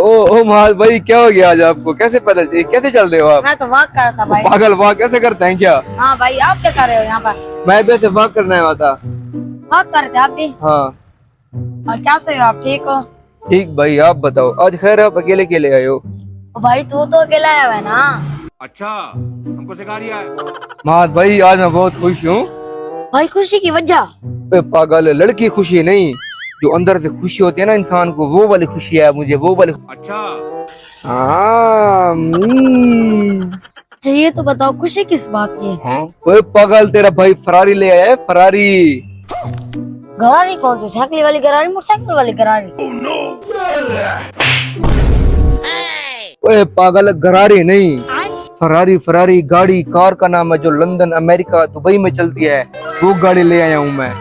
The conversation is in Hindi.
ओ महाज भाई, क्या हो गया आज आपको? कैसे कैसे चल रहे हो आप? मैं तो वॉक कर रहा था भाई। पागल, वॉक कैसे करते हैं क्या? हाँ भाई, आप क्या कर रहे हो यहाँ पर? मैं भी ऐसे वॉक करने आया था। वॉक कर रहे थे आप भी? हाँ और क्या से हो आप, ठीक हो? ठीक भाई, आप बताओ, आज खैर आप अकेले अकेले आए हो? ओ भाई, तू तो अकेला आया हुआ है ना। अच्छा, हमको सिखा रिया है। महाज भाई, आज मैं बहुत खुश हूँ। भाई खुशी की वजह? पागल, लड़की खुशी नहीं, जो अंदर से खुशी होती है ना इंसान को, वो वाली खुशी है मुझे, वो वाली। अच्छा, हाँ अच्छा ये तो बताओ, खुशी किस बात की है? ओए पागल, तेरा भाई फरारी ले आया है, फरारी। गरारी कौन सी? साइकिल वाली गरारी, मोटरसाइकिल वाली गरारी? ओए पागल, गरारी नहीं, फरारी। फरारी गाड़ी, कार का नाम है, जो लंदन, अमेरिका, दुबई में चलती है, वो गाड़ी ले आया हूँ मैं।